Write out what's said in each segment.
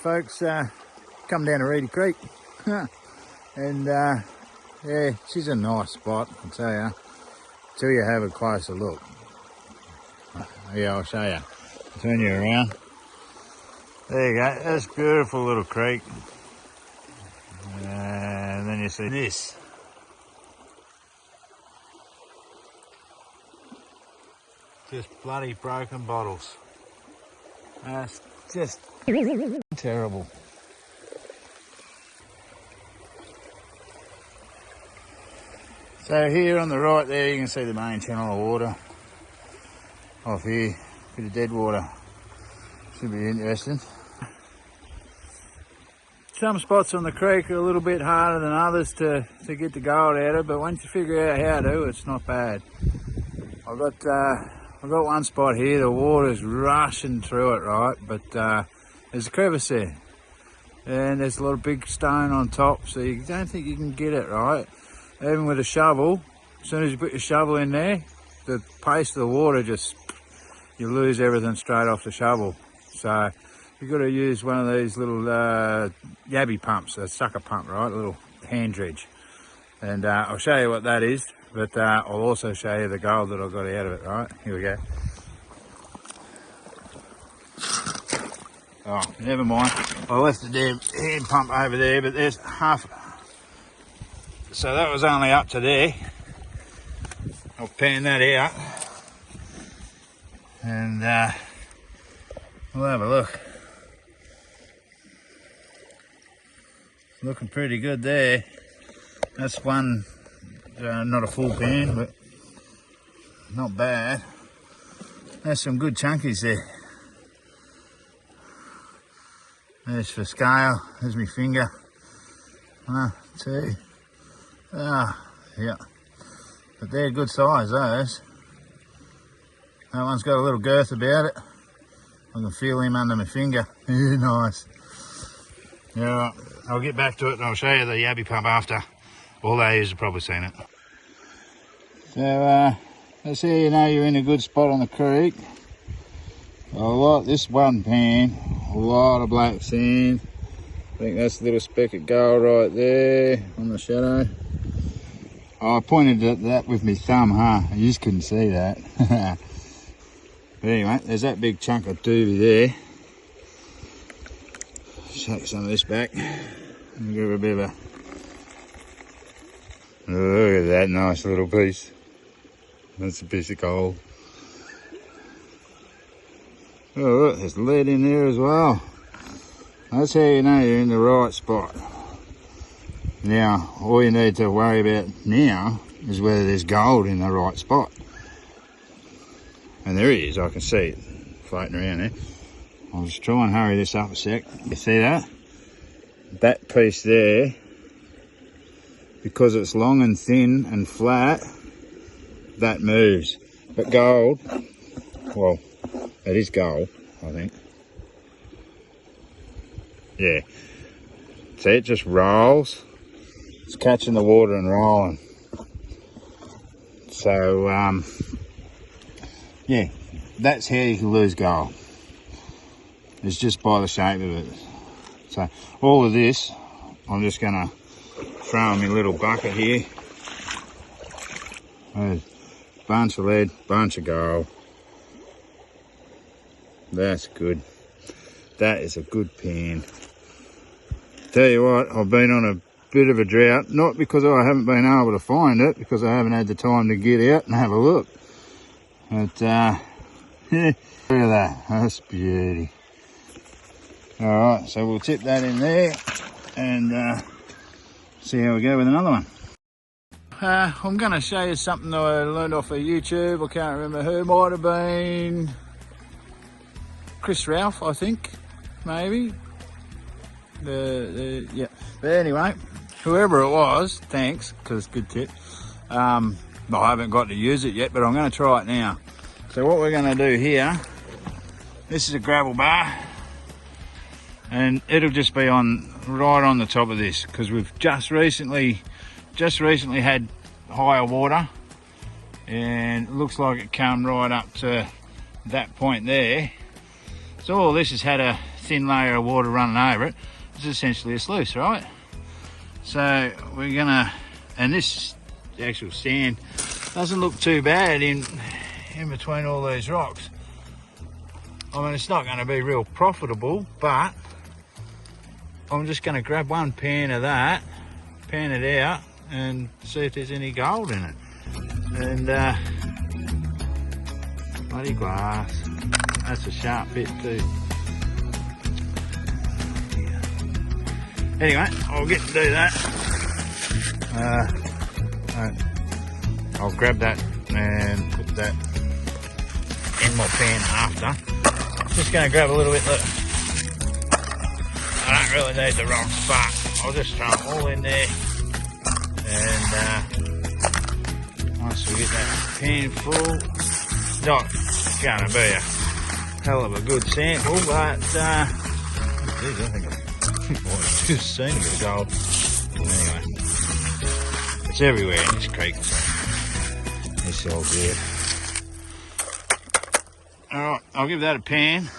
folks, come down to Reedy Creek and yeah, she's a nice spot, I can tell you, till you have a closer look. Yeah, I'll show you. Turn you around. There you go, that's a beautiful little creek. And then you see this. Just bloody broken bottles. That's just terrible. So here on the right there you can see the main channel of water. Off here, bit of dead water. Should be interesting. Some spots on the creek are a little bit harder than others to get the gold out of, but once you figure out how to, it's not bad. I've got one spot here, the water's rushing through it, right, but there's a crevice there. And there's a lot of big stone on top, so you don't think you can get it, right? Even with a shovel, as soon as you put your shovel in there, the pace of the water just, you lose everything straight off the shovel. So you've got to use one of these little yabby pumps, a sucker pump, right, a little hand dredge. And I'll show you what that is, but I'll also show you the gold that I got out of it, right? Here we go. Oh, never mind. I left the damn hand pump over there, but there's half. So that was only up to there. I'll pan that out. And we'll have a look. Looking pretty good there. That's one, not a full pan, but not bad. There's some good chunkies there. There's for scale, there's my finger. 1, 2. Yeah. But they're good size, those. That one's got a little girth about it. I can feel him under my finger. Yeah, nice. Yeah, I'll get back to it and I'll show you the yabby pump after. All those have probably seen it. So that's how you know you're in a good spot on the creek. This one pan, a lot of black sand. I think that's a little speck of gold right there on the shadow. I pointed at that with my thumb, huh? You just couldn't see that. But anyway, there's that big chunk of doobie there. Shake some of this back and give it a bit of a... Oh, look at that nice little piece. That's a piece of gold. Oh, look, there's lead in there as well. That's how you know you're in the right spot. Now, all you need to worry about now is whether there's gold in the right spot. And there it is, I can see it floating around there. I'll just try and hurry this up a sec. You see that? That piece there, because it's long and thin and flat, that moves. But gold, well, it is gold, I think. Yeah. See, it just rolls. It's catching the water and rolling. So, yeah, that's how you can lose gold. It's just by the shape of it. So, all of this, I'm just going to throw in my little bucket here. There's a bunch of lead, bunch of gold. That's good. That is a good pan. Tell you what, I've been on a bit of a drought, not because I haven't been able to find it, because I haven't had the time to get out and have a look. But yeah, look at that, that's beauty. Alright, so we'll tip that in there and see how we go with another one. I'm going to show you something that I learned off of YouTube. I can't remember who. It might have been Chris Ralph, I think, maybe. Yeah, but anyway, whoever it was, thanks, because good tip. I haven't got to use it yet, but I'm going to try it now. So what we're going to do here, this is a gravel bar, and it'll just be on right on the top of this, because we've just recently had higher water, and it looks like it come right up to that point there. So all this has had a thin layer of water running over it, it's essentially a sluice, right? So we're gonna, and this actual sand doesn't look too bad in between all these rocks. I mean, it's not going to be real profitable, but I'm just going to grab one pan of that, pan it out, and see if there's any gold in it. And bloody glass, that's a sharp bit too. Anyway, I'll get to do that. I'll grab that and put that in my pan after. Just going to grab a little bit. Look, I don't really need the rocks, but I'll just throw them all in there. And once we get that pan full, it's not going to be a hell of a good sample, but geez, I think I've just seen a bit of gold. Anyway, it's everywhere in this creek, so it's all good. Alright, I'll give that a pan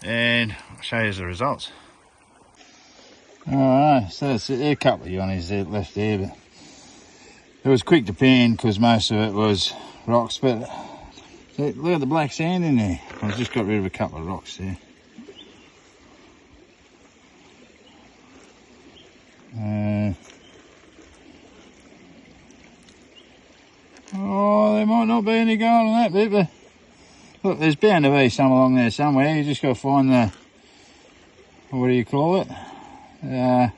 and I'll show you the results. Alright, so there's a couple of unnies there left there, but it was quick to pan because most of it was rocks, but look at the black sand in there. I've just got rid of a couple of rocks there. Oh, there might not be any gold on that bit, but look, there's bound to be some along there somewhere. You just got to find the, what do you call it? The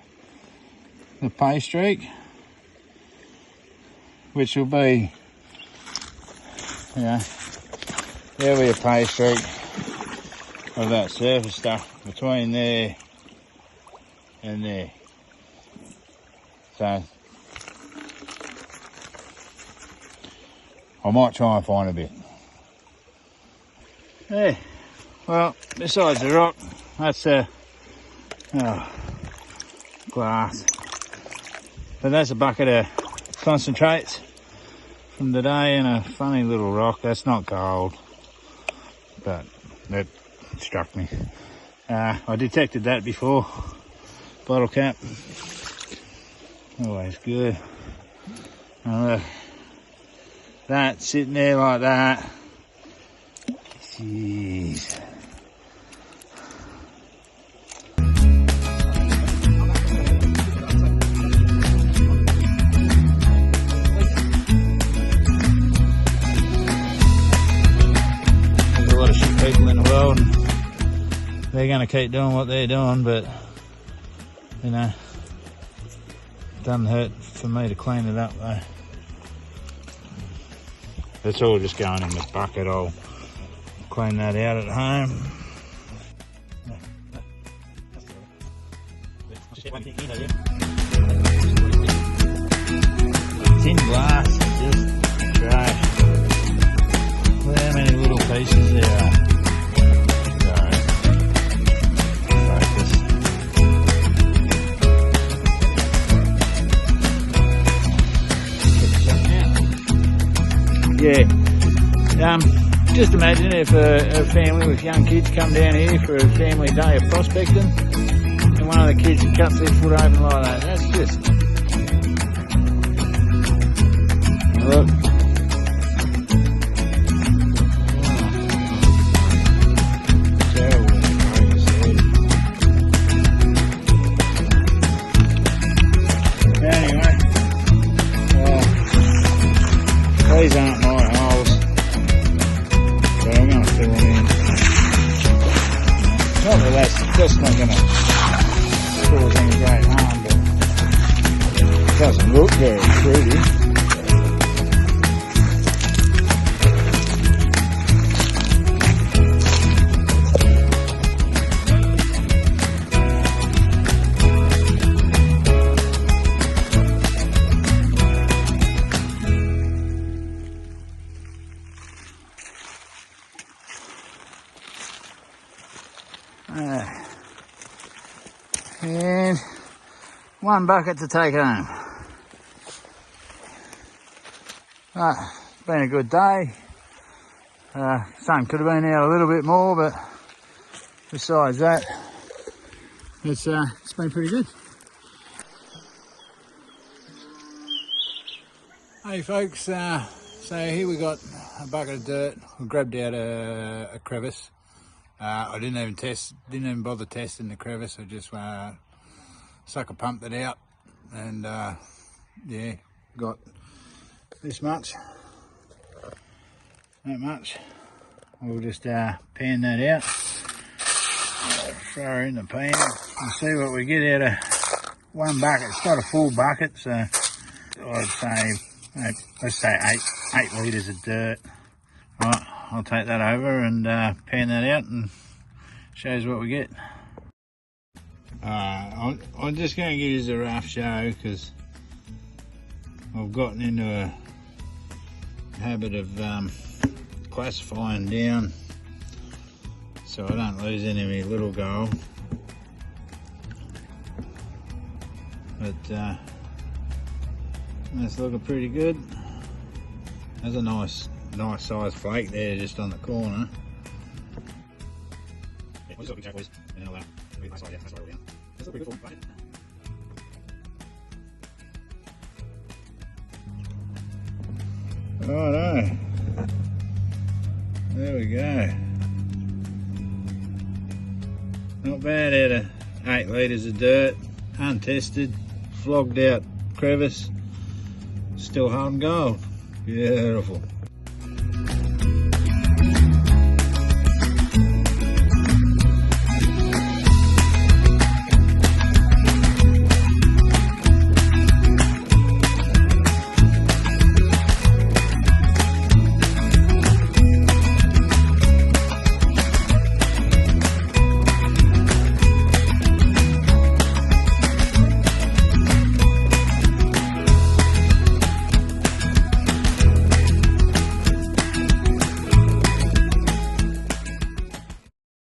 pay streak, which will be, there'll be a pay streak of that surface stuff between there and there. So I might try and find a bit. Yeah, well, besides the rock, that's glass. But that's a bucket of concentrates from today and a funny little rock. That's not gold, but that struck me. I detected that before. Bottle cap, always good. And look, that sitting there like that. Jeez. There's a lot of shit people in the world, and they're going to keep doing what they're doing, but you know, it doesn't hurt for me to clean it up though. It's all just going in this bucket. I'll clean that out at home. Tin glass is just trash. Look how many little pieces there are. Yeah, just imagine if a family with young kids come down here for a family day of prospecting and one of the kids cuts their foot open like that. That's just, look. Anyway, these aren't my holes, so I'm going to fill them in. Not that that's not going to cause any great harm, but it doesn't look very pretty. And one bucket to take home. It's been a good day. Sun could have been out a little bit more, but besides that, it's been pretty good. Hey folks, so here we got a bucket of dirt. We grabbed out a crevice. I didn't even bother testing the crevice. I just sucker pumped it out, and yeah, got this much, that much. We'll just pan that out, throw her in the pan and see what we get out of one bucket. It's not a full bucket, so I'd say, let's say 8 litres of dirt. Right, I'll take that over and pan that out and show you what we get. I'm just going to give you a rough show because I've gotten into a habit of classifying down so I don't lose any of my little gold. But that's looking pretty good. There's a nice size flake there just on the corner. Righto, there we go. Not bad out of 8 litres of dirt, untested, flogged out crevice, still holding gold. Beautiful.